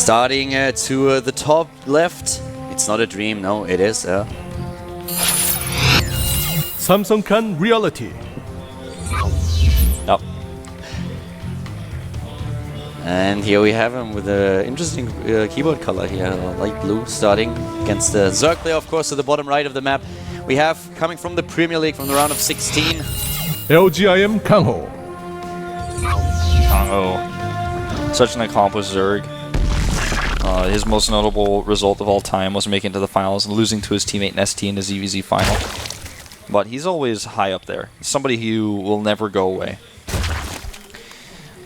Starting to the top left. It's not a dream, no, it is. Samsung reality. Yep. And here we have him with an interesting keyboard color here, light blue, starting against the Zerg player, of course, to the bottom right of the map. We have, coming from the Premier League, from the round of 16. LGIM KangHo. KangHo, such an accomplished Zerg. His most notable result of all time was making it to the finals and losing to his teammate in ST in the ZVZ final. But he's always high up there. Somebody who will never go away.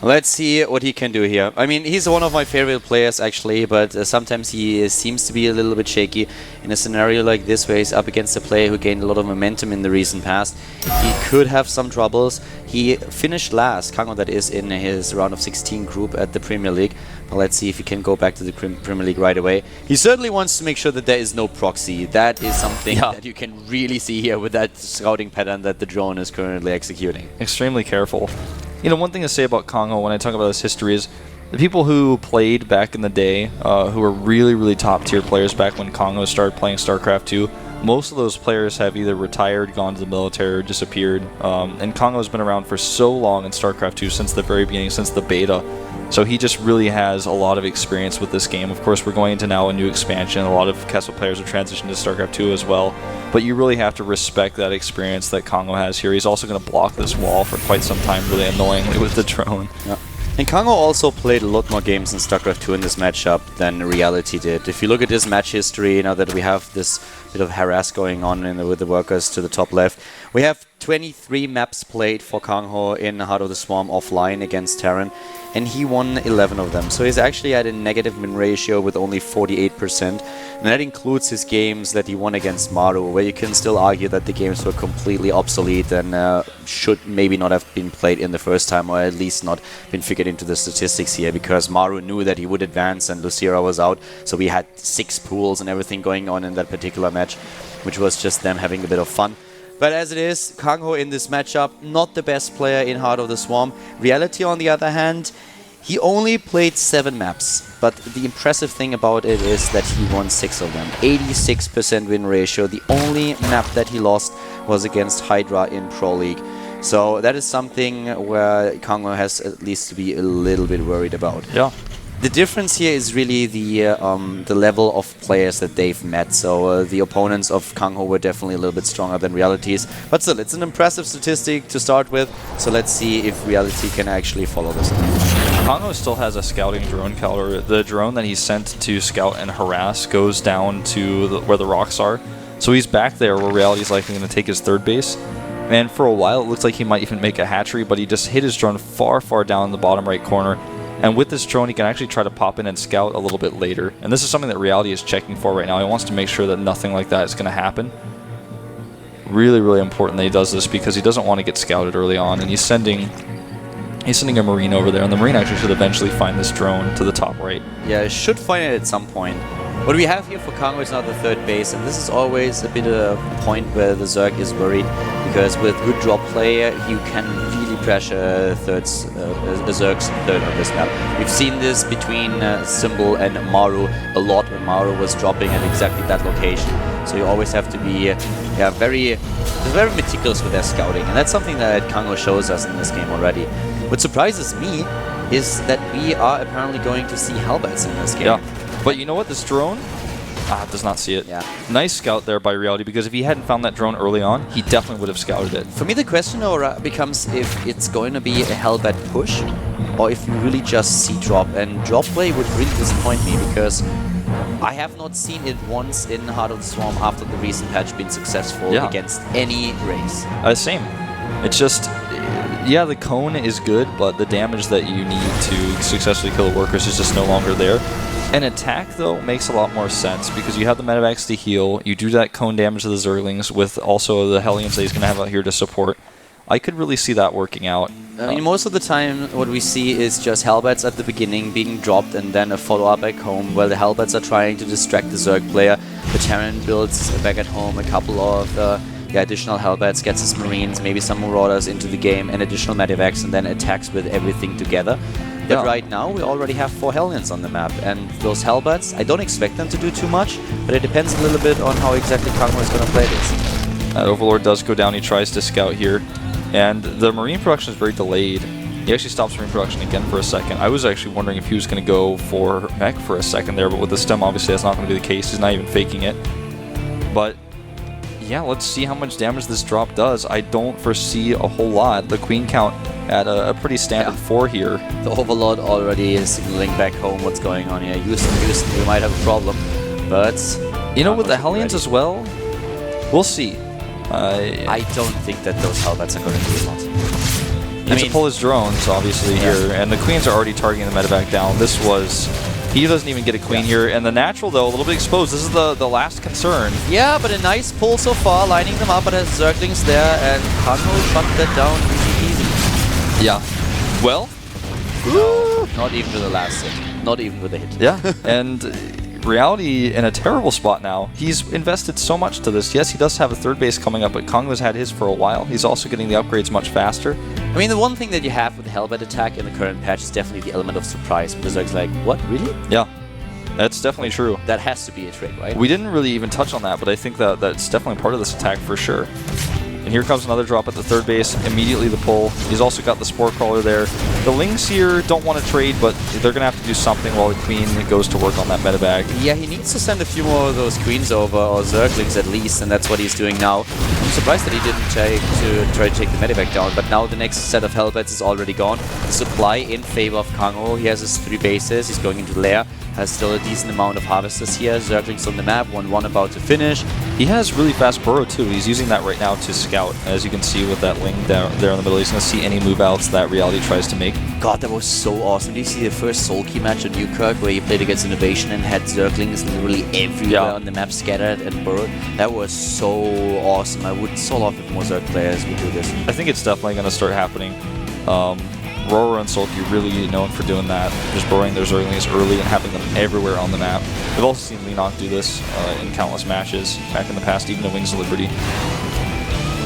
Let's see what he can do here. I mean, he's one of my favorite players, actually, but sometimes he seems to be a little bit shaky. In a scenario like this, where he's up against a player who gained a lot of momentum in the recent past, he could have some troubles. He finished last, KangHo that is, in his round of 16 group at the Premier League. But let's see if he can go back to the Premier League right away. He certainly wants to make sure that there is no proxy. That is something that you can really see here with that scouting pattern that the drone is currently executing. Extremely careful. You know, one thing to say about KangHo when I talk about his history is the people who played back in the day, who were really, really top tier players back when KangHo started playing StarCraft 2, most of those players have either retired, gone to the military, or disappeared. And KangHo has been around for so long in StarCraft 2 since the very beginning, since the beta. So he just really has a lot of experience with this game. Of course, we're going into now a new expansion. A lot of Kessel players are transitioning to StarCraft 2 as well. But you really have to respect that experience that KangHo has here. He's also going to block this wall for quite some time, really annoyingly, with the drone. Yeah. And KangHo also played a lot more games in StarCraft 2 in this matchup than Reality did. If you look at his match history, now that we have this bit of harass going on with the workers to the top left, we have 23 maps played for KangHo in Heart of the Swarm offline against Terran, and he won 11 of them. So he's actually at a negative win ratio with only 48%, and that includes his games that he won against Maru, where you can still argue that the games were completely obsolete and should maybe not have been played in the first time, or at least not been figured into the statistics here, because Maru knew that he would advance and Lucira was out, so we had 6 pools and everything going on in that particular match, which was just them having a bit of fun. But as it is, KangHo in this matchup, not the best player in Heart of the Swarm. Reality, on the other hand, he only played 7 maps, but the impressive thing about it is that he won 6 of them. 86% win ratio. The only map that he lost was against Hydra in Pro League. So that is something where KangHo has at least to be a little bit worried about. Yeah. The difference here is really the level of players that they've met. So the opponents of KangHo were definitely a little bit stronger than Reality's. But still, it's an impressive statistic to start with. So let's see if Reality can actually follow this. KangHo still has a scouting drone counter. The drone that he sent to scout and harass goes down to where the rocks are. So he's back there where Reality's likely going to take his third base. And for a while, it looks like he might even make a hatchery, but he just hit his drone far, far down in the bottom right corner. And with this drone, he can actually try to pop in and scout a little bit later. And this is something that Reality is checking for right now. He wants to make sure that nothing like that is going to happen. Really, really important that he does this because he doesn't want to get scouted early on. And he's sending a Marine over there. And the Marine actually should eventually find this drone to the top right. Yeah, it should find it at some point. What we have here for KangHo is now the third base, and this is always a bit of a point where the Zerg is worried, because with good drop play, you can really pressure a Zerg's third on this map. We've seen this between Symbol and Maru a lot when Maru was dropping at exactly that location. So you always have to be very meticulous with their scouting, and that's something that KangHo shows us in this game already. What surprises me is that we are apparently going to see Hellbats in this game. Yeah. But you know what? This drone does not see it. Yeah. Nice scout there by Reality, because if he hadn't found that drone early on, he definitely would have scouted it. For me, the question now becomes if it's going to be a Hellbat push, or if you really just see drop. And drop play would really disappoint me, because I have not seen it once in Heart of the Swarm after the recent patch been successful against any race. Same. It's just, yeah, the cone is good, but the damage that you need to successfully kill workers is just no longer there. An attack, though, makes a lot more sense because you have the medevacs to heal, you do that cone damage to the Zerglings with also the Hellions that he's going to have out here to support. I could really see that working out. I mean, most of the time what we see is just Hellbats at the beginning being dropped and then a follow-up back home where the Hellbats are trying to distract the Zerg player. The Terran builds back at home a couple of additional Hellbats, gets his Marines, maybe some Marauders into the game, and additional medevacs, and then attacks with everything together. But Yeah. right now, we already have 4 Hellions on the map. And those Hellbats, I don't expect them to do too much, but it depends a little bit on how exactly KangHo is going to play this. That Overlord does go down. He tries to scout here. And the Marine production is very delayed. He actually stops Marine production again for a second. I was actually wondering if he was going to go for mech for a second there, but with the stem, obviously that's not going to be the case. He's not even faking it. But yeah, let's see how much damage this drop does. I don't foresee a whole lot. The Queen count at a pretty standard 4 here. The Overlord already is signaling back home what's going on here. Houston, we might have a problem. But You know, with the Hellions as well, we'll see. I don't think that those Hellbats are going to do a lot. He needs to pull his drones, obviously, here. And the Queens are already targeting the medevac down. This was... He doesn't even get a Queen here. And the Natural, though, a little bit exposed. This is the last concern. Yeah, but a nice pull so far, lining them up, but has Zerglings there, and KangHo shut that down easy. Yeah. Well... No, not even with the last hit. Not even with a hit. Yeah, and Reality in a terrible spot now. He's invested so much to this. Yes, he does have a third base coming up, but KangHo's had his for a while. He's also getting the upgrades much faster. I mean, the one thing that you have with the Hellbat attack in the current patch is definitely the element of surprise, because Zerg's like, what, really? Yeah, that's definitely true. That has to be a trick, right? We didn't really even touch on that, but I think that that's definitely part of this attack for sure. And here comes another drop at the third base, immediately the pull. He's also got the Spore Crawler there. The Lings here don't want to trade, but they're going to have to do something while the Queen goes to work on that medevac. Yeah, he needs to send a few more of those Queens over, or Zerglings at least, and that's what he's doing now. I'm surprised that he didn't try to take the medevac down, but now the next set of Hellbats is already gone. The supply in favor of KangHo. He has his 3 bases, he's going into lair, has still a decent amount of harvesters here. Zerglings on the map, 1-1 about to finish. He has really fast burrow too. He's using that right now to scout. As you can see with that Ling down there in the middle, he's going to see any move outs that Reality tries to make. God, that was so awesome. Did you see the first Soul Key match on Newkirk where he played against Innovation and had Zerglings literally everywhere on the map scattered and burrowed? That was so awesome. I would so love if more Zerg players would do this. I think it's definitely going to start happening. Rora and Sulky really known for doing that, just burrowing their Zerglings early and having them everywhere on the map. We've also seen Leenock do this in countless matches back in the past, even in Wings of Liberty.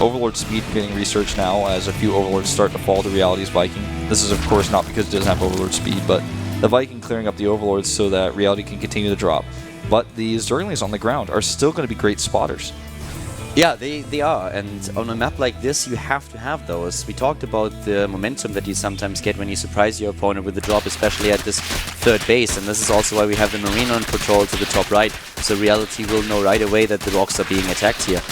Overlord speed getting researched now as a few Overlords start to fall to Reality's Viking. This is of course not because it doesn't have Overlord speed, but the Viking clearing up the Overlords so that Reality can continue to drop. But the Zerglings on the ground are still going to be great spotters. Yeah, they are, and on a map like this you have to have those. We talked about the momentum that you sometimes get when you surprise your opponent with the drop, especially at this third base, and this is also why we have the Marine on patrol to the top right, so Reality will know right away that the rocks are being attacked here.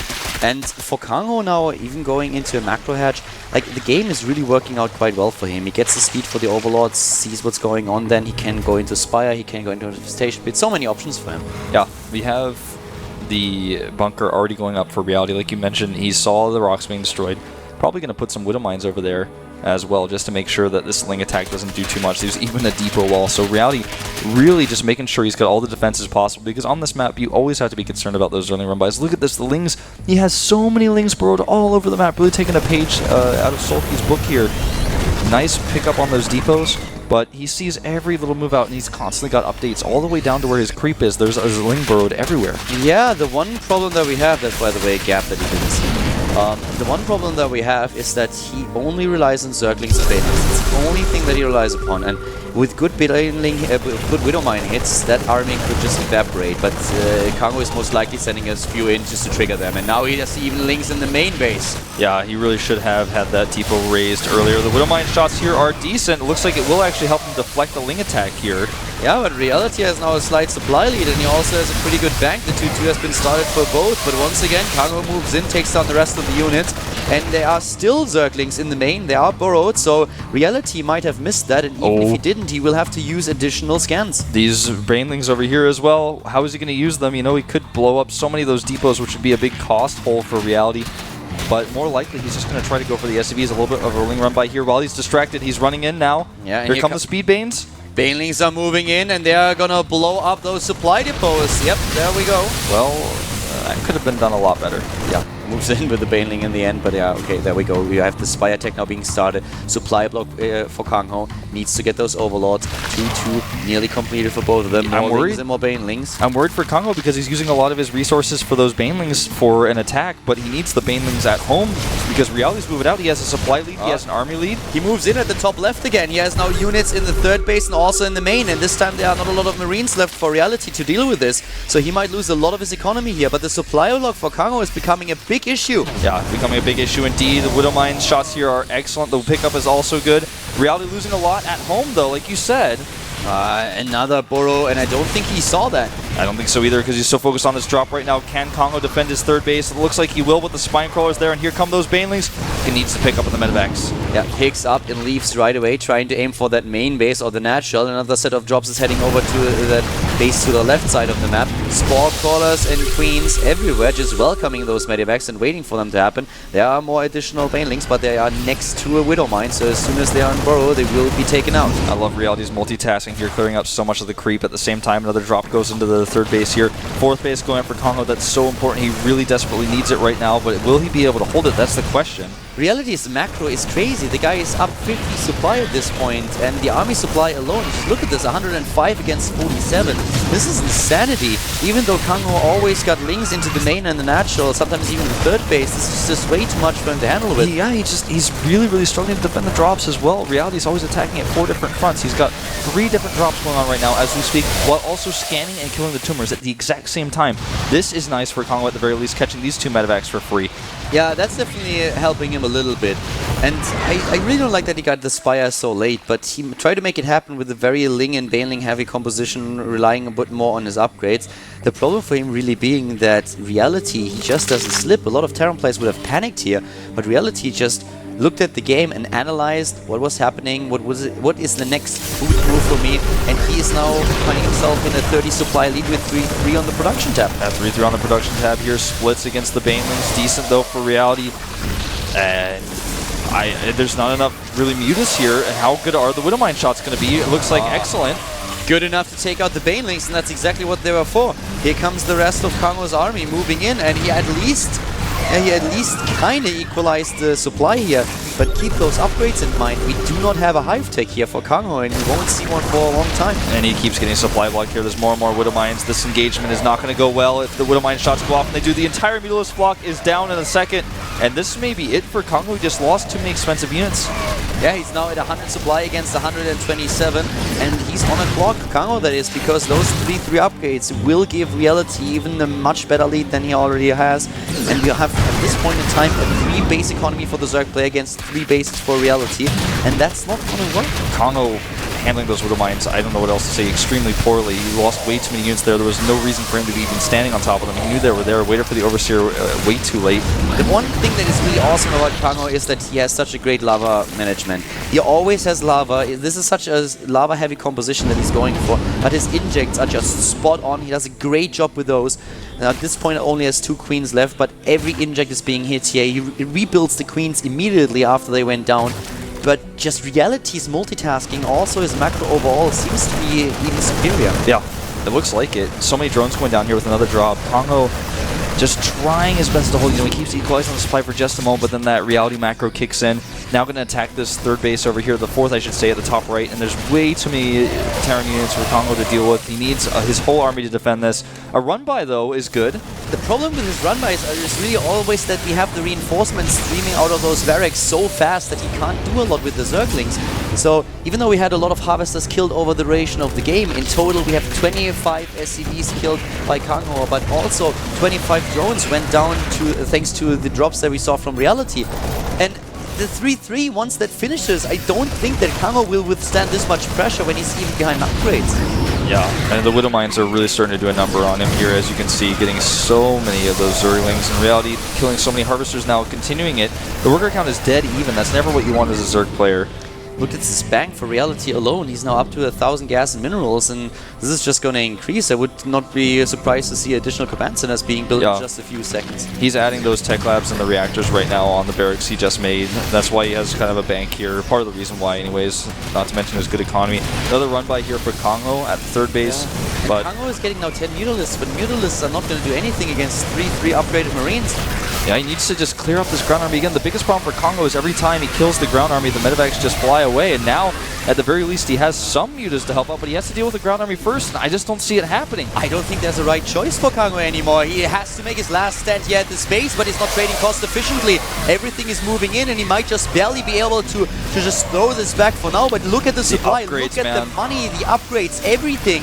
And for KangHo now, even going into a macro hatch, like the game is really working out quite well for him. He gets the speed for the Overlord, sees what's going on, then he can go into Spire, he can go into Infestation Pit, so many options for him. Yeah, we have the bunker already going up for Reality. Like you mentioned, he saw the rocks being destroyed. Probably going to put some Widow Mines over there as well, just to make sure that this Ling attack doesn't do too much. There's even a depot wall, so Reality really just making sure he's got all the defenses possible, because on this map you always have to be concerned about those early run-bys. Look at this, the Lings, he has so many Lings burrowed all over the map, really taking a page out of Sulky's book here. Nice pickup on those depots, but he sees every little move out, and he's constantly got updates all the way down to where his creep is. There's a Ling burrowed everywhere. Yeah, the one problem that we have, that's by the way a gap that he didn't see. The one problem that we have is that he only relies on Zerglings and Banelings. It's the only thing that he relies upon, and with good good Widow Mine hits, that army could just evaporate, but KangHo is most likely sending us few in just to trigger them, and now he has even Lings in the main base. Yeah, he really should have had that depot raised earlier. The Widow Mine shots here are decent. It looks like it will actually help him deflect the Ling attack here. Yeah, but Reality has now a slight supply lead, and he also has a pretty good bank. The 2-2 has been started for both, but once again, KangHo moves in, takes down the rest of the units, and there are still Zerglings in the main. They are burrowed, so Reality might have missed that, and even if he didn't, he will have to use additional scans. These Banelings over here as well, how is he going to use them? You know, he could blow up so many of those depots, which would be a big cost hole for Reality. But more likely, he's just going to try to go for the SCVs. A little bit of a Ling run by here. While he's distracted, he's running in now. Yeah, here come the Speed Banes. Banelings are moving in, and they are gonna blow up those supply depots. Yep, there we go. Well, that could have been done a lot better. Yeah. moves in with the Baneling in the end, but yeah, okay, there we go. We have the Spire Tech now being started. Supply block for KangHo. Needs to get those Overlords. 2-2, nearly completed for both of them. I'm More worried. Lings and more Banelings. I'm worried for KangHo because he's using a lot of his resources for those Banelings for an attack, but he needs the Banelings at home because Reality's moving out. He has a supply lead, he has an army lead. He moves in at the top left again. He has now units in the third base and also in the main, and this time there are not a lot of Marines left for Reality to deal with this, so he might lose a lot of his economy here, but the supply log for KangHo is becoming a big issue. Yeah, becoming a big issue indeed. The Widowmine shots here are excellent. The pickup is also good. Reality losing a lot at home though, like you said. Another burrow, and I don't think he saw that. I don't think so either because he's so focused on this drop right now. Can KangHo defend his third base? It looks like he will with the Spine Crawlers there, and here come those Banelings. He needs to pick up on the Medivacs. Yeah, picks up and leaves right away, trying to aim for that main base or the natural. Another set of drops is heading over to that base to the left side of the map. Spore Crawlers and Queens everywhere, just welcoming those Medivacs and waiting for them to happen. There are more additional Banelings, but they are next to a Widowmine, so as soon as they are on burrow, they will be taken out. I love Reality's multitasking here, clearing up so much of the creep at the same time. Another drop goes into the third base here. Fourth base going for KangHo. That's so important. He really desperately needs it right now, but will he be able to hold it? That's the question. Reality's macro is crazy. The guy is up 50 supply at this point, and the army supply alone, just look at this, 105 against 47. This is insanity. Even though KangHo always got links into the main and the natural, sometimes even the third base, this is just way too much for him to handle with. Yeah, he's really struggling to defend the drops as well. Reality's always attacking at 4 different fronts. He's got 3 different drops going on right now as we speak, while also scanning and killing the tumors at the exact same time. This is nice for KangHo at the very least, catching these 2 Medivacs for free. Yeah, that's definitely helping him a little bit. And I really don't like that he got the Spire so late, but he tried to make it happen with a very Ling and Baneling heavy composition, relying a bit more on his upgrades. The problem for him really being that Reality, he just doesn't slip. A lot of Terran players would have panicked here, but Reality just looked at the game and analyzed what was happening, what is the next boot move for me, and he is now finding himself in a 30 supply lead with 3-3 on the production tab. 3-3 on the production tab here, splits against the Banelings, decent though for Reality, and there's not enough really mutas here, and how good are the Widowmine shots going to be? It looks like excellent. Good enough to take out the Banelings, and that's exactly what they were for. Here comes the rest of KangHo's army moving in, and he at least kind of equalized the supply here, but keep those upgrades in mind. We do not have a Hive Tech here for KangHo, and we won't see one for a long time. And he keeps getting supply block here. There's more and more Widowmines. This engagement is not going to go well if the Widowmine shots go off, and they do. The entire Mutalisk block is down in a second, and this may be it for KangHo. He just lost too many expensive units. Yeah, he's now at 100 supply against 127, and he's on a clock, KangHo that is, because those 3-3 upgrades will give Reality even a much better lead than he already has, and we'll have, at this point in time, a 3 base economy for the Zerg player against 3 bases for Reality, and that's not going to work. KangHo handling those Widowmines, I don't know what else to say, extremely poorly. He lost way too many units there. There was no reason for him to be even standing on top of them. He knew they were there, waited for the Overseer way too late. The one thing that is really awesome about KangHo is that he has such a great lava management. He always has lava. This is such a lava-heavy composition that he's going for, but his injects are just spot on. He does a great job with those. Now, at this point, only has 2 queens left, but every inject is being hit here. He rebuilds the queens immediately after they went down. But just Reality's multitasking, also his macro overall, seems to be even superior. Yeah, it looks like it. So many drones going down here with another drop. KangHo just trying his best to hold. You know, he keeps equalizing the supply for just a moment, but then that Reality macro kicks in. Now going to attack this third base over here, the fourth, I should say, at the top right, and there's way too many Terran units for KangHo to deal with. He needs his whole army to defend this. A run-by, though, is good. The problem with his run-bys is really always that we have the reinforcements streaming out of those barracks so fast that he can't do a lot with the Zerglings. So even though we had a lot of Harvesters killed over the duration of the game, in total we have 25 SCVs killed by KangHo, but also 25 drones went down thanks to the drops that we saw from Reality. And the 3-3, once that finishes, I don't think that KangHo will withstand this much pressure when he's even behind upgrades. Yeah, and the Widowmines are really starting to do a number on him here, as you can see, getting so many of those Zerglings. In reality, killing so many Harvesters now, continuing it. The worker count is dead even. That's never what you want as a Zerg player. Look at this bank for Reality alone. He's now up to 1,000 gas and minerals, and this is just going to increase. I would not be surprised to see additional command centers being built in just a few seconds. He's adding those tech labs and the reactors right now on the barracks he just made. That's why he has kind of a bank here. Part of the reason why, anyways. Not to mention his good economy. Another run by here for KangHo at third base. Yeah. But KangHo is getting now 10 Mutalisks, but Mutalisks are not going to do anything against 3-3 upgraded Marines. Yeah, he needs to just clear up this ground army again. The biggest problem for KangHo is every time he kills the ground army, the medevacs just fly away. And now, at the very least, he has some mutas to help out, but he has to deal with the ground army first, and I just don't see it happening. I don't think there's a right choice for KangHo anymore. He has to make his last stand here at this base, but he's not trading cost efficiently. Everything is moving in, and he might just barely be able to just throw this back for now. But look at the supply, upgrades, look at the money, the upgrades, everything.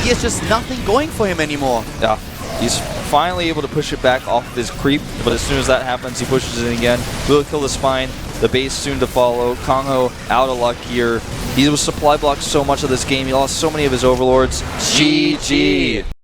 He has just nothing going for him anymore. Yeah, he's finally able to push it back off his creep, but as soon as that happens, he pushes it in again. Will kill the spine. The base soon to follow. KangHo out of luck here. He was supply blocked so much of this game. He lost so many of his overlords. GG.